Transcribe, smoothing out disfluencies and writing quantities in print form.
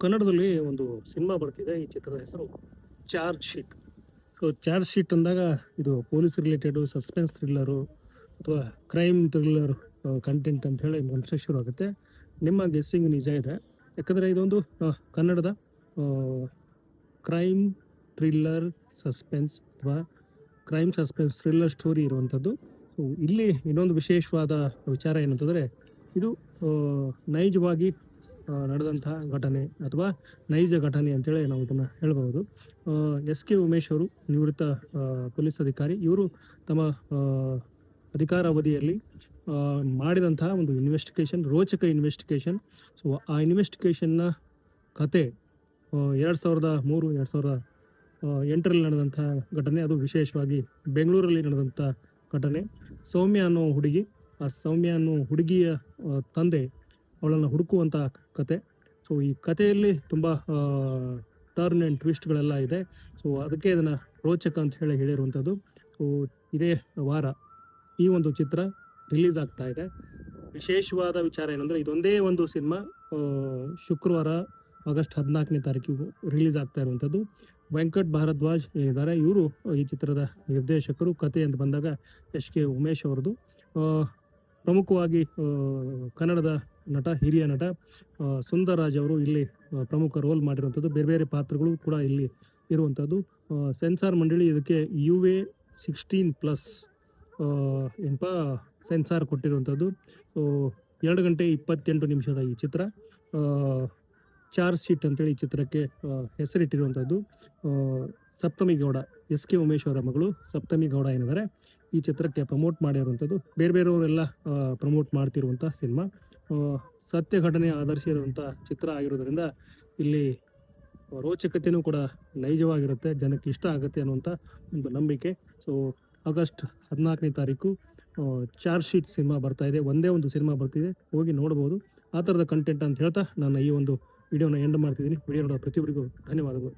ಕನ್ನಡದಲ್ಲಿ ಒಂದು ಸಿನಿಮಾ ಬರ್ತಿದೆ. ಈ ಚಿತ್ರದ ಹೆಸರು charge sheet. So charge sheet ಅಂದಾಗ ಇದು ಪೊಲೀಸ್ ರಿಲೇಟೆಡು, ಸಸ್ಪೆನ್ಸ್ ಥ್ರಿಲ್ಲರು ಅಥವಾ ಕ್ರೈಮ್ ಥ್ರಿಲ್ಲರ್ ಕಂಟೆಂಟ್ ಅಂತ ಹೇಳಿ ಮನಸ್ಸಿಗೆ ಶುರು ಆಗುತ್ತೆ. ನಿಮ್ಮ ಗೆಸ್ಸಿಂಗ್ ನಿಜ ಇದೆ. ಯಾಕಂದರೆ ಇದೊಂದು ಕನ್ನಡದ ಕ್ರೈಮ್ ಥ್ರಿಲ್ಲರ್ ಸಸ್ಪೆನ್ಸ್ ಅಥವಾ ಕ್ರೈಮ್ ಸಸ್ಪೆನ್ಸ್ ಥ್ರಿಲ್ಲರ್ ಸ್ಟೋರಿ ಇರುವಂಥದ್ದು. ಸೊ ಇಲ್ಲಿ ಇನ್ನೊಂದು ವಿಶೇಷವಾದ ವಿಚಾರ ಏನಂತಂದರೆ, ಇದು ನೈಜವಾಗಿ ನಡೆದಂತಹ ಘಟನೆ ಅಥವಾ ನೈಜ ಘಟನೆ ಅಂತೇಳಿ ನಾವು ಇದನ್ನು ಹೇಳ್ಬೋದು. ಎಸ್ ಕೆ ಉಮೇಶ್ ಅವರು ನಿವೃತ್ತ ಪೊಲೀಸ್ ಅಧಿಕಾರಿ. ಇವರು ತಮ್ಮ ಅಧಿಕಾರಾವಧಿಯಲ್ಲಿ ಮಾಡಿದಂತಹ ಒಂದು ಇನ್ವೆಸ್ಟಿಗೇಷನ್, ರೋಚಕ ಇನ್ವೆಸ್ಟಿಗೇಷನ್. ಸೊ ಆ ಇನ್ವೆಸ್ಟಿಗೇಷನ್ನ ಕತೆ 2003-2008ರಲ್ಲಿ ನಡೆದಂಥ ಘಟನೆ. ಅದು ವಿಶೇಷವಾಗಿ ಬೆಂಗಳೂರಲ್ಲಿ ನಡೆದಂಥ ಘಟನೆ. ಸೌಮ್ಯ ಅನ್ನೋ ಹುಡುಗಿ, ಆ ಸೌಮ್ಯ ಅನ್ನೋ ಹುಡುಗಿಯ ತಂದೆ ಅವಳನ್ನು ಹುಡುಕುವಂಥ ಕತೆ. ಸೊ ಈ ಕಥೆಯಲ್ಲಿ ತುಂಬ ಟರ್ನ್ ಆ್ಯಂಡ್ ಟ್ವಿಸ್ಟ್ಗಳೆಲ್ಲ ಇದೆ. ಸೊ ಅದಕ್ಕೆ ಇದನ್ನು ರೋಚಕ ಅಂತ ಹೇಳಿರುವಂಥದ್ದು. ಸೊ ಇದೇ ವಾರ ಈ ಒಂದು ಚಿತ್ರ ರಿಲೀಸ್ ಆಗ್ತಾ ಇದೆ. ವಿಶೇಷವಾದ ವಿಚಾರ ಏನಂದರೆ, ಇದೊಂದೇ ಒಂದು ಸಿನಿಮಾ ಶುಕ್ರವಾರ ಆಗಸ್ಟ್ 14ನೇ ತಾರೀಕಿಗೆ ರಿಲೀಸ್ ಆಗ್ತಾ ಇರುವಂಥದ್ದು. ವೆಂಕಟ್ ಭಾರದ್ವಾಜ್ ಏನಿದ್ದಾರೆ, ಇವರು ಈ ಚಿತ್ರದ ನಿರ್ದೇಶಕರು. ಕತೆ ಅಂತ ಬಂದಾಗ ಎಸ್ ಕೆ ಉಮೇಶ್ ಅವರದು. ಪ್ರಮುಖವಾಗಿ ಕನ್ನಡದ ನಟ, ಹಿರಿಯ ನಟ ಸುಂದರ್ರಾಜ್ ಅವರು ಇಲ್ಲಿ ಪ್ರಮುಖ ರೋಲ್ ಮಾಡಿರುವಂಥದ್ದು. ಬೇರೆ ಬೇರೆ ಪಾತ್ರಗಳು ಕೂಡ ಇಲ್ಲಿ ಇರುವಂಥದ್ದು. ಸೆನ್ಸಾರ್ ಮಂಡಳಿ ಇದಕ್ಕೆ UA 16+ ಏನಪ್ಪ ಸೆನ್ಸಾರ್ ಕೊಟ್ಟಿರುವಂಥದ್ದು. ಸೊ 2 ಗಂಟೆ 28 ನಿಮಿಷದ ಈ ಚಿತ್ರ. ಚಾರ್ಜ್ ಶೀಟ್ ಅಂತೇಳಿ ಈ ಚಿತ್ರಕ್ಕೆ ಹೆಸರಿಟ್ಟಿರುವಂಥದ್ದು. ಸಪ್ತಮಿ ಗೌಡ, ಎಸ್ ಕೆ ಉಮೇಶ್ ಅವರ ಮಗಳು ಸಪ್ತಮಿ ಗೌಡ ಏನಿದ್ದಾರೆ, ಈ ಚಿತ್ರಕ್ಕೆ ಪ್ರಮೋಟ್ ಮಾಡಿರುವಂಥದ್ದು. ಬೇರೆ ಬೇರೆಯವರೆಲ್ಲ ಪ್ರಮೋಟ್ ಮಾಡ್ತಿರುವಂಥ ಸಿನಿಮಾ. ಸತ್ಯ ಘಟನೆ ಆಧರಿಸಿರುವಂಥ ಚಿತ್ರ ಆಗಿರೋದ್ರಿಂದ ಇಲ್ಲಿ ರೋಚಕತೆಯೂ ಕೂಡ ನೈಜವಾಗಿರುತ್ತೆ, ಜನಕ್ಕೆ ಇಷ್ಟ ಆಗುತ್ತೆ ಅನ್ನುವಂಥ ಒಂದು ನಂಬಿಕೆ. ಸೊ ಆಗಸ್ಟ್ 14ನೇ ತಾರೀಕು ಚಾರ್ಜ್ ಶೀಟ್ ಸಿನಿಮಾ ಬರ್ತಾ ಇದೆ. ಒಂದೇ ಒಂದು ಸಿನಿಮಾ ಬರ್ತಿದೆ, ಹೋಗಿ ನೋಡ್ಬೋದು. ಆ ಥರದ ಕಂಟೆಂಟ್ ಅಂತ ಹೇಳ್ತಾ ನಾನು ಈ ಒಂದು ವಿಡಿಯೋನ ಎಂಡ್ ಮಾಡ್ತಿದ್ದೀನಿ. ವಿಡಿಯೋ ನೋಡೋ ಪ್ರತಿಯೊಬ್ಬರಿಗೂ ಧನ್ಯವಾದಗಳು.